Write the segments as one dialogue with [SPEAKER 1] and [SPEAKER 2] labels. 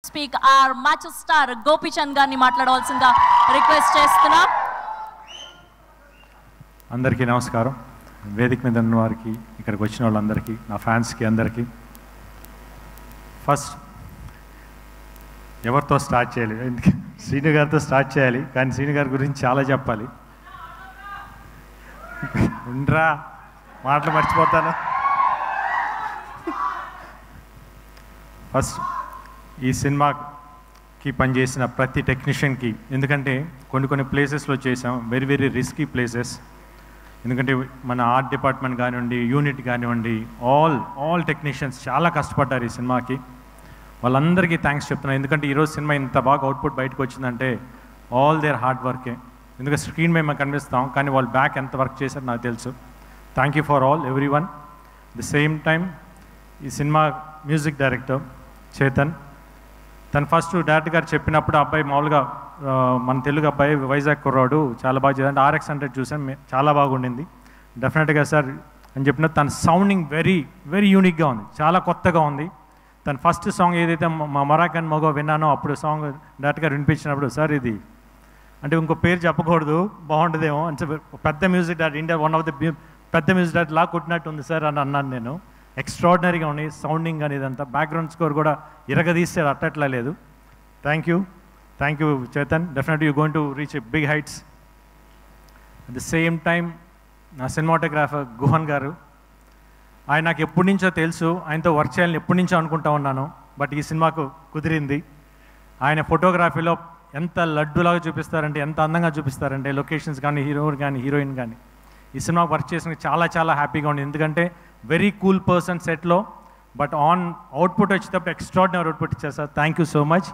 [SPEAKER 1] Speak or macho star Gopichand గారిని మాట్లాడవలసిందిగా request చేస్తున్నా.
[SPEAKER 2] అందరికీ నమస్కారం. వేదిక మీద ఉన్న వారికి, ఇక్కడికి వచ్చిన వాళ్ళందరికీ, నా ఫ్యాన్స్కి అందరికీ. ఫస్ట్ ఎవరితో స్టార్ట్ చేయాలి? శ్రీను గారితో స్టార్ట్ చేయాలి, కానీ శ్రీను గారి గురించి చాలా చెప్పాలి. ఉండరా, మాటలు మర్చిపోతాను. ఫస్ట్ ఈ సినిమాకి పనిచేసిన ప్రతి టెక్నీషియన్కి, ఎందుకంటే కొన్ని ప్లేసెస్లో చేసాం, వెరీ వెరీ రిస్కీ ప్లేసెస్. ఎందుకంటే మన ఆర్ట్ డిపార్ట్మెంట్ కానివ్వండి, యూనిట్ కానివ్వండి, ఆల్ టెక్నీషియన్స్ చాలా కష్టపడ్డారు ఈ సినిమాకి. వాళ్ళందరికీ థ్యాంక్స్ చెప్తున్నాను. ఎందుకంటే ఈరోజు సినిమా ఇంత బాగా అవుట్పుట్ బయటకు వచ్చిందంటే ఆల్ దేర్ హార్డ్ వర్కే. ఎందుకంటే స్క్రీన్ మీద మేము కనిపిస్తాం, కానీ వాళ్ళు బ్యాక్ ఎంత వర్క్ చేశారో నాకు తెలుసు. Thank you for all every one. The same time ఈ సినిమా మ్యూజిక్ డైరెక్టర్ చేతన్, తను ఫస్ట్ డైరెక్టర్ గారు చెప్పినప్పుడు అబ్బాయి మామూలుగా మన తెలుగు అబ్బాయి, వైజాగ్ కుర్రాడు, చాలా బాగా చేయాలంటే RX100 చూసాను, చాలా బాగుండింది. డెఫినెట్గా సార్ అని చెప్పిన తన సౌండింగ్ వెరీ వెరీ యూనిక్గా ఉంది, చాలా కొత్తగా ఉంది. తన ఫస్ట్ సాంగ్ ఏదైతే మా మరాకన్ మగో విన్నానో, అప్పుడు సాంగ్ డైరెక్టర్ గారు వినిపించినప్పుడు, సార్ ఇది అంటే ఇంకో పేరు చెప్పకూడదు, బాగుంటుందేమో అంటే పెద్ద music director, India one of the పెద్ద మ్యూజిక్ డైరెక్టర్ లా కొట్టినట్టు ఉంది సార్ అని అన్నాను నేను. ఎక్స్ట్రాడినరీగా ఉంది సౌండింగ్ అనేది అంతా. బ్యాక్గ్రౌండ్ స్కోర్ కూడా ఇరగదీస్తే అట్టట్లా లేదు. Thank you Chetan. Definitely you going to reach big heights. At the same time నా సినిమాటోగ్రాఫర్ గుహన్ గారు, ఆయన నాకు ఎప్పటి నుంచో తెలుసు, ఆయనతో వర్క్ చేయాలని ఎప్పటి నుంచో అనుకుంటా ఉన్నాను. బట్ ఈ సినిమాకు కుదిరింది. ఆయన ఫోటోగ్రఫీలో ఎంత లడ్డులాగా చూపిస్తారంటే, ఎంత అందంగా చూపిస్తారంటే, లొకేషన్స్ కానీ, హీరో కానీ, హీరోయిన్ కానీ. ఈ సినిమా వర్క్ చేసిన చాలా హ్యాపీగా ఉంది. ఎందుకంటే వెరీ కూల్ పర్సన్ సెట్లో, బట్ ఆన్ అవుట్పుట్ వచ్చేటప్పుడు ఎక్స్ట్రాడినరీ అవుట్పుట్ ఇచ్చారు sir. Thank you so much.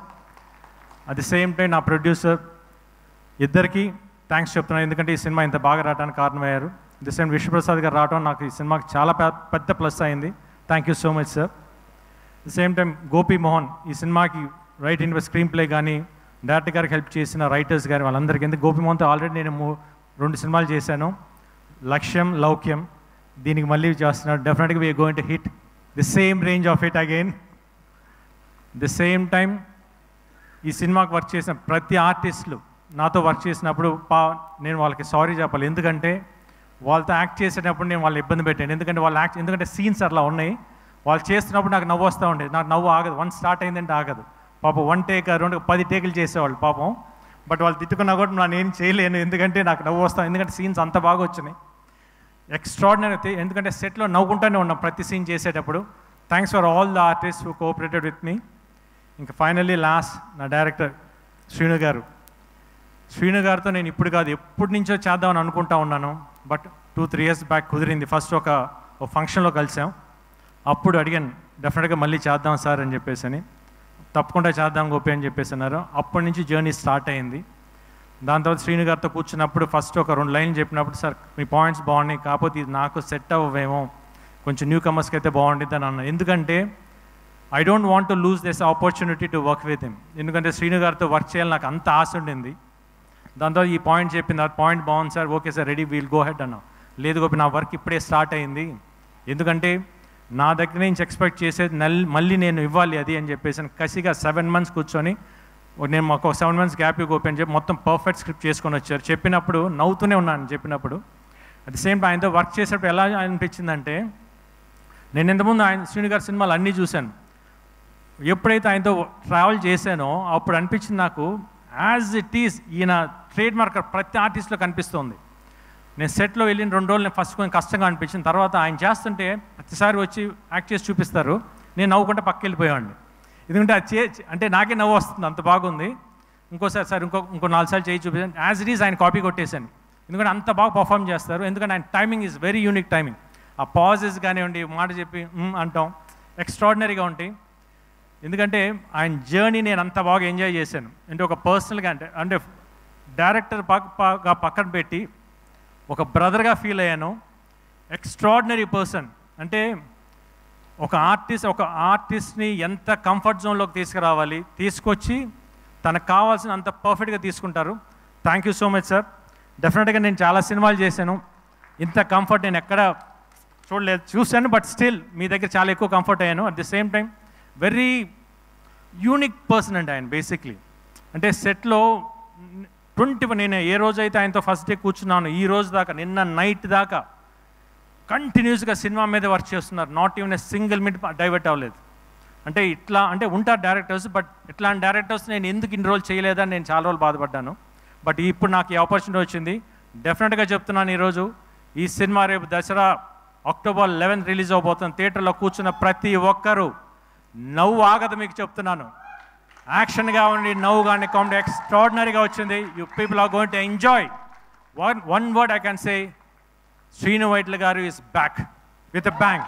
[SPEAKER 2] At the same time నా ప్రొడ్యూసర్ ఇద్దరికి థ్యాంక్స్ చెప్తున్నాను, ఎందుకంటే ఈ సినిమా ఇంత బాగా రావడానికి కారణమయ్యారు. ది సేమ్ విశ్వప్రసాద్ గారు రావడం నాకు ఈ సినిమాకి చాలా పెద్ద ప్లస్ అయింది. Thank you so much sir. The same time Gopi Mohan, ఈ సినిమాకి రైటింగ్ స్క్రీన్ ప్లే కానీ, డైరెక్టర్ గారికి హెల్ప్ చేసిన రైటర్స్ కానీ, వాళ్ళందరికీ. ఎందుకు గోపి మోహన్తో ఆల్రెడీ నేను 2 సినిమాలు చేశాను, లక్ష్యం, లౌక్యం. దీనికి మళ్ళీ చేస్తున్నాడు. డెఫినెట్గా we are going to hit the same range of hit again. The same time ఈ సినిమాకి వర్క్ చేసిన ప్రతి ఆర్టిస్టులు నాతో వర్క్ చేసినప్పుడు నేను వాళ్ళకి సారీ చెప్పాలి. ఎందుకంటే వాళ్ళతో యాక్ట్ చేసేటప్పుడు నేను వాళ్ళు ఇబ్బంది పెట్టాను. ఎందుకంటే సీన్స్ అట్లా ఉన్నాయి. వాళ్ళు చేస్తున్నప్పుడు నాకు నవ్వు వస్తూ ఉండేది. నాకు నవ్వు ఆగదు. 1 స్టార్ట్ అయిందంటే ఆగదు. పాపం 1 టేక్ 2 10 టేకులు చేసేవాళ్ళు పాపం. బట్ వాళ్ళు తిట్టుకున్నా కూడా నేను చేయలేను, ఎందుకంటే నాకు నవ్వు వస్తాను. ఎందుకంటే సీన్స్ అంత బాగా వచ్చినాయి, ఎక్స్ట్రాడినరీ. ఎందుకంటే సెట్లో నవ్వుకుంటూనే ఉన్నాం ప్రతి సీన్ చేసేటప్పుడు. Thanks for all the artist who cooperated with me. ఇంకా ఫైనల్లీ లాస్ట్ నా డైరెక్టర్ శ్రీను గారు. శ్రీను గారితో నేను ఇప్పుడు కాదు, ఎప్పటి నుంచో చేద్దామని అనుకుంటా ఉన్నాను. బట్ 2-3 years బ్యాక్ కుదిరింది. ఫస్ట్ ఒక ఫంక్షన్లో కలిసాం, అప్పుడు అడిగాను డెఫినెట్గా మళ్ళీ చేద్దాం సార్ అని చెప్పేసి అని. తప్పకుండా చేద్దాం గోపి అని చెప్పేసి అన్నారు. అప్పటి నుంచి జర్నీ స్టార్ట్ అయింది. దాని తర్వాత శ్రీను గారితో కూర్చున్నప్పుడు ఫస్ట్ ఒక 2 లైన్లు చెప్పినప్పుడు, సార్ మీ పాయింట్స్ బాగున్నాయి, కాకపోతే ఇది నాకు సెట్ అవ్వేమో, కొంచెం న్యూ కమర్స్కి అయితే బాగుంటుంది అని అన్నాను. ఎందుకంటే I don't want to lose this opportunity to work with him. ఎందుకంటే శ్రీను గారితో వర్క్ చేయాలి నాకు అంత ఆశ ఉండింది. దాని తర్వాత ఈ పాయింట్ చెప్పింది, ఆ పాయింట్ బాగుంది sir, okay sir, ready, we'll go head అన్నా. లేదు గోపి, నా వర్క్ ఇప్పుడే స్టార్ట్ అయింది, ఎందుకంటే నా దగ్గర నుంచి ఎక్స్పెక్ట్ చేసేది మళ్ళీ నేను ఇవ్వాలి అది అని చెప్పేసి కసిగా 7 months కూర్చొని, నేను మాకు ఒక 7 months గ్యాప్ గోపి అని చెప్పి మొత్తం పర్ఫెక్ట్ స్క్రిప్ట్ చేసుకొని వచ్చారు. చెప్పినప్పుడు నవ్వుతూనే ఉన్నాను చెప్పినప్పుడు. అట్ ది సేమ్ టైం ఆయనతో వర్క్ చేసేటప్పుడు ఎలా అనిపించిందంటే, నేను ఇంతకుముందు శ్రీను గారి సినిమాలు అన్నీ చూశాను. ఎప్పుడైతే ఆయనతో ట్రావెల్ చేశానో అప్పుడు అనిపించింది నాకు, యాజ్ ఇట్ ఈస్ ఈయన ట్రేడ్ మార్కర్ ప్రతి ఆర్టిస్ట్లో కనిపిస్తుంది. నేను సెట్లో వెళ్ళిన 2 రోజులు నేను ఫస్ట్ కొంచెం కష్టంగా అనిపించింది. తర్వాత ఆయన చేస్తుంటే ప్రతిసారి వచ్చి యాక్ట్ చేసి చూపిస్తారు, నేను నవ్వుకుంటే పక్కకి వెళ్ళిపోయాడిని. ఎందుకంటే అది అంటే నాకే నవ్వు వస్తుంది, అంత బాగుంది. ఇంకోసారి సార్ ఇంకో 4 సార్లు చేయి చూపించాను. యాజ్ ఇట్ ఈస్ ఆయన కాపీ కొట్టేశాను, ఎందుకంటే అంత బాగా పర్ఫామ్ చేస్తారు. ఎందుకంటే ఆయన timing is very unique timing. ఆ పాజెస్ కానివ్వండి, మాట చెప్పి అంటాం, ఎక్స్ట్రాడినరీగా ఉంటాయి. ఎందుకంటే ఆయన జర్నీ నేను అంత బాగా ఎంజాయ్ చేశాను. అంటే ఒక పర్సనల్గా అంటే డైరెక్టర్ పక్కన పెట్టి ఒక బ్రదర్గా ఫీల్ అయ్యాను. Extraordinary person. అంటే ఒక ఆర్టిస్ట్ని ఎంత కంఫర్ట్ జోన్లోకి తీసుకురావాలి, తీసుకొచ్చి తనకు కావాల్సిన అంత పర్ఫెక్ట్గా తీసుకుంటారు. Thank you so much sir. డెఫినెట్గా నేను చాలా సినిమాలు చేశాను, ఇంత కంఫర్ట్ నేను ఎక్కడ చూడలేదు. చూశాను, బట్ స్టిల్ మీ దగ్గర చాలా ఎక్కువ కంఫర్ట్ అయ్యాను. At the same time very unique person అండి ఆయన బేసిక్లీ. అంటే సెట్లో నేను ఏ రోజైతే ఆయనతో ఫస్ట్ డే కూర్చున్నాను ఈ రోజు దాకా, నిన్న నైట్ దాకా కంటిన్యూస్గా సినిమా మీద వర్క్ చేస్తున్నారు. Not even a single minute divert అవ్వలేదు. అంటే ఇట్లా అంటే ఉంటారు డైరెక్టర్స్, బట్ ఇట్లాంటి డైరెక్టర్స్ నేను ఎందుకు ఇన్ని రోజులు చేయలేదని నేను చాలా రోజులు బాధపడ్డాను. బట్ ఇప్పుడు నాకు ఈ ఆపర్చునిటీ వచ్చింది. డెఫినెట్గా చెప్తున్నాను, ఈరోజు ఈ సినిమా రేపు దసరా October 11 రిలీజ్ అవబోతుంది. థియేటర్లో కూర్చున్న ప్రతి ఒక్కరూ నవ్వు ఆగదు, మీకు చెప్తున్నాను. యాక్షన్ కావండి, నవ్వు కానీ, కామెడీ ఎక్స్ట్రాడినరీగా వచ్చింది. You people are going to enjoy. One word I can say, Sreenu Vaitla garu is back with a bang.